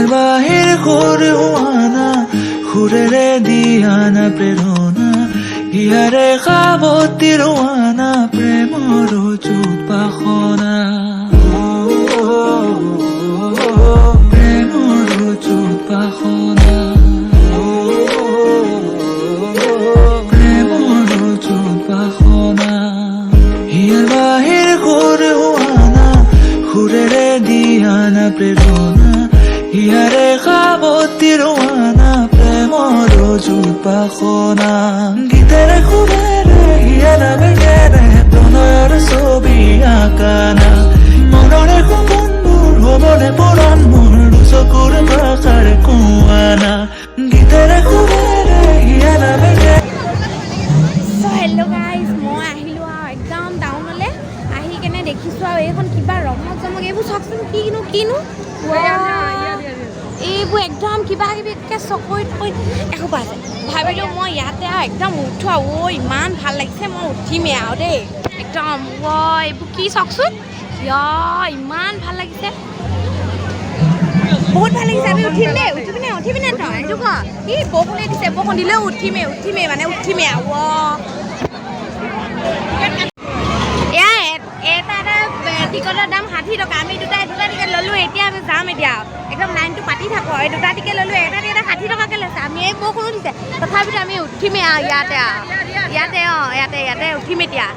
Here বাহির করে আনা খুরেরে দিয়ানা প্রেরণা হিয়ারে খাবতির আনা প্রেমর চুত পাখনা প্রেমর চুত পাখনা প্রেমর চুত পাখনা হিয়ার বাহির করে আনা খুরেরে দিয়ানা প্রেরণা হিয়ারে খাবতির আনা প্রেমর চুত পাখনা গীতেরে খুবেরে হিয়ারা বেগেরে প্রণয়ের ছবি আঁকানা মনরে খুবনবোৰ হবলে পৰাণ মোৰ চকুৰ ভাষাৰ কুৱানা গীতেৰে খুবেৰে হিয়াৰা বেগেৰে। So hello guys, মই আহিলোঁ আৰু একদম টাউনলৈ আহি কেনে দেখিছোঁ আৰু এইখন কিবা ৰমক জমক এইবোৰ চাওকচোন কিনো এইবোৰ একদম কিবা কিবি একে চকৰিত এসোপা আছে ভাবিলোঁ মই ইয়াতে আৰু একদম উঠোঁ আৰু ইমান ভাল লাগিছে মই উঠিমেই আৰু দেই একদম এইবোৰ কি চাওকচোন ইমান ভাল লাগিছে বহুত ভাল লাগিছে আমি উঠিবিনে তই এইটো ক কি বৰষুণে দিছে বৰষুণ দিলেও উঠিমেই মানে উঠিমেই আৰু এটা টিকটৰ দাম 60 টকা আমি দুটা টিকেট ল'লোঁ এতিয়া আমি যাম এতিয়া একদম লাইনটো পাতি থাকোঁ এই দুটা টিকেট ল'লোঁ এটা 60 টকাকৈ লৈছে আমি এই বৰষুণো দিছে তথাপিতো আমি উঠিমেই আৰু ইয়াতে উঠিম এতিয়া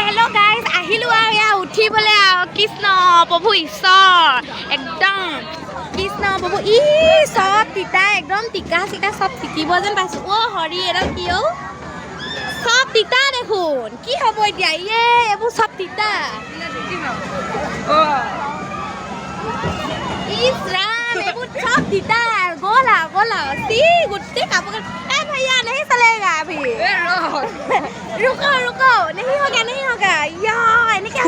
হেল্ল' গাইজ আহিলোঁ আৰু এয়া উঠিবলৈ আৰু কৃষ্ণ প্ৰভু ঈশ্বৰ একদম কৃষ্ণ প্ৰভু চব তিতা একদম টিকা চিকা চব তিতিব যেন পাইছোঁ হৰি এডাল কি চব তিতা দেখোন কি হ'ব এতিয়া এইবোৰ চব তিতা ইছ ৰাম এইবোৰ চব তিতা গ'ল গোটেই কাপোৰ भैया नहीं चलेगा अभी रुको नहीं होगा এনেকে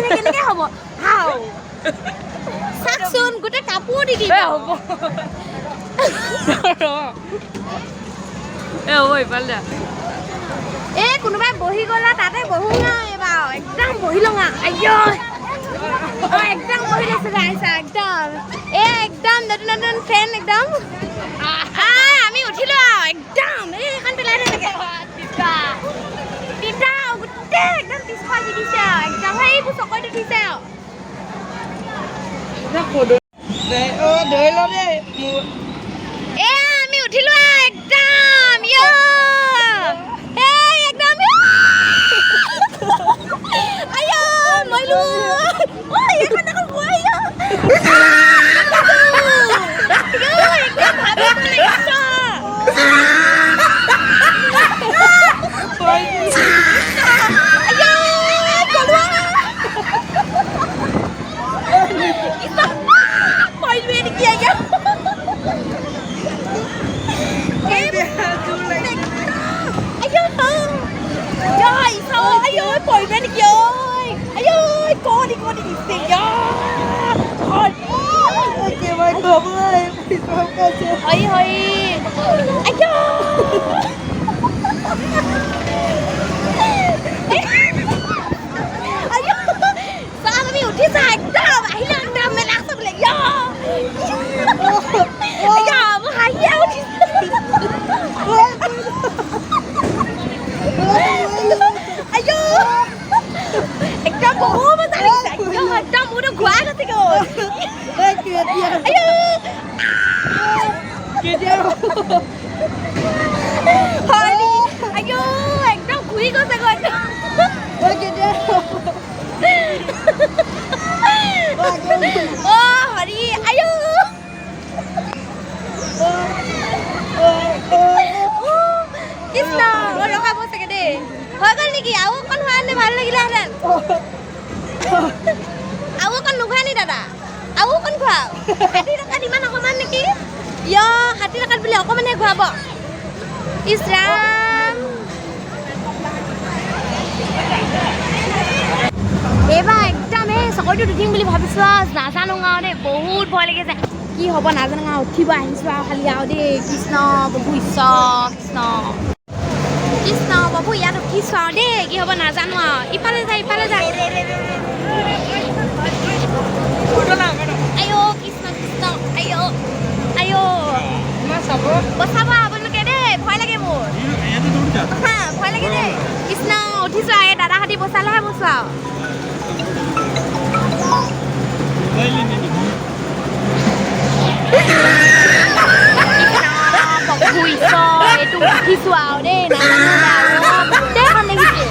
হ'ব হাও চাকচোন গোটেই কাপোৰ দি দিব কোনোবাই বহি গ'লা তাতে বহো না এবাৰ একদম বহি লওঁ একদম বহি লৈছে গাইছা একদম নতুন ফ্ৰেণ্ড একদম আমি উঠিলোঁ আৰু একদম এইখন পেলাই তেনেকৈ তিতা গোটেই একদম পিছফাল দি দিছে আৰু একদম সেইবোৰ চকৰিত উঠিছে আৰু আমি উঠিলোঁ আৰু একদম একদম মইলো এইখন দেখোন একদম ঘূৰি গৈছে হৰি কৃষ্ণ ৰখাব চাগে দেই হৈ গ'ল নেকি আৰু অকণ হোৱা হ'লে ভাল লাগিলেহেঁতেন আৰু অকণ নোখোৱা নি দাদা আৰু অকণ খোৱাও 60 টকাত ইমান অকণমান নেকি 60 টকাত বোলে অকণমানহে খুৱাব ইছ ৰাম এইবাৰ একদম চকৰিটোত উঠিম বুলি ভাবিছোঁ আৰু নাজানো আৰু দেই বহুত ভয় লাগিছে কি হ'ব নাজানো আৰু উঠিব আহিছোঁ আৰু খালি আৰু দেই কৃষ্ণ প্ৰভু ঈশ্বৰ কৃষ্ণ প্ৰভু ইয়াত উঠিছোঁ আৰু দেই কি হ'ব নাজানো আৰু ইফালে যায় আইঅ' কৃষ্ণ আইঅ' আইঅ বচাব আপোনালোকে দেই ভয় লাগে মোৰ ভয় লাগে দেই কৃষ্ণ উঠিছো এই দাদাহঁতি বচালেহে বচোৱা এইটো উঠিছো আৰু দেই গোটেইখন দেখিছো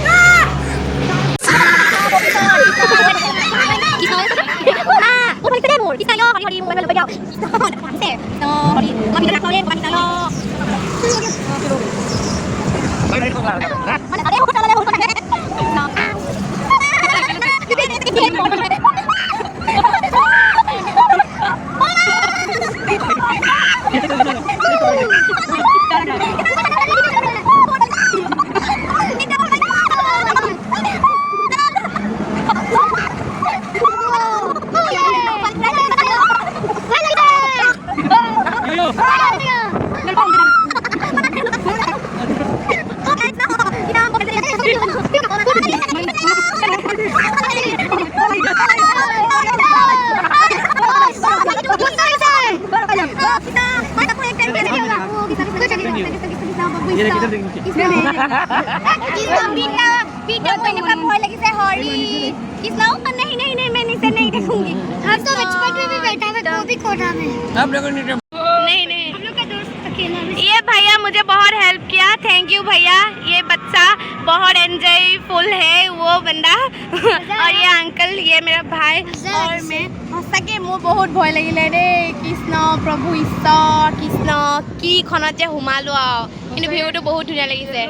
भय लगी से हरी किसना नहीं नहीं नहीं मैं नीचे नहीं देखूंगी हम तो बचपन में भी बैठा है वो भी कोठा में आप लोगों ने नहीं नहीं हम लोग का दोस्त अकेला ये भैया मुझे बहुत हेल्प किया थैंक यू भैया ये बच्चा बहुत एंजॉयफुल है वो बंदा और ये अंकल ये मेरा भाई और मैं सके मोर बहुत भय लगिले रे कृष्ण प्रभु ईश्वर कृष्ण की खनते हुमालो কিন্তু ভিউটো বহুত ধুনীয়া লাগিছে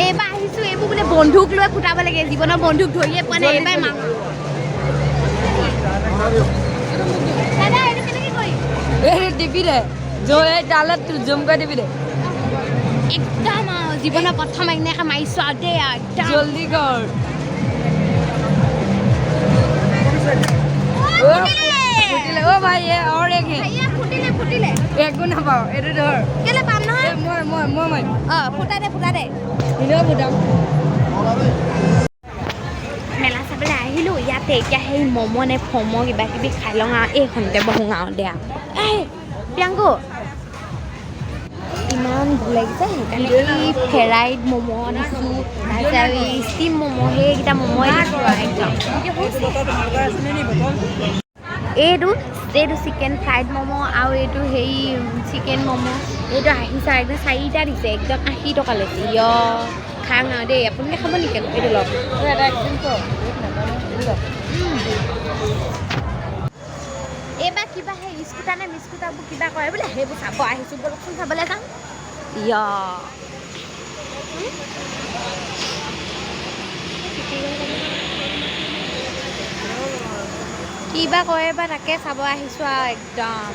এইবাৰ আহিছোঁ এইবোৰ বোলে বন্ধুক লৈ ফুটাব লাগে জীৱনৰ বন্ধুক ধৰিয়ে পোৱা নাই এইবাৰ মা দাদা এইটো কেনেকৈ কৰি টিপি দে ডালত জুম কৰি টিপি দে একদম জীৱনৰ প্ৰথম একদিনাখন মাৰিছোঁ আৰু দেই একদম জলদি কৰ ফুটিলে অ ভাই और एक है भैया फुटिले फुटिले एक गुण पाओ एটো ধর কেলে পাম নহয় মই ফুটা দে ইনো ফুটাম মেলা চাবলৈ আহিলোঁ ইয়াতে এতিয়া সেই ম'ম' নে ফম' কিবা কিবি খাই লওঁ আৰু এইখনতে বহোঁ আৰু দিয়া এই প্ৰিয়াংকু ইমান ভোক লাগিছে সেইকাৰণে ফ্ৰাইড ম'ম' আনিছোঁ তাৰপিছত ষ্টিম ম'ম' সেইকেইটা ম'ম'ই দিছোঁ আৰু একদম এইটো চিকেন ফ্ৰাইড ম'ম' আৰু এইটো হেৰি চিকেন ম'ম' এইটো আহিছে একদম 4টা দিছে একদম 80 টকা লৈছে খাং আৰু দেই আপোনালোকে খাব নেকি এইটো লওক এইবাৰ কিবা সেই স্কুটাৰ নে বিস্কুটাৰবোৰ কিবা কৰে বোলে সেইবোৰ চাব আহিছোঁ বলকচোন চাবলৈ যাওঁ কিবা কৰে বা তাকে চাব আহিছোঁ আৰু একদম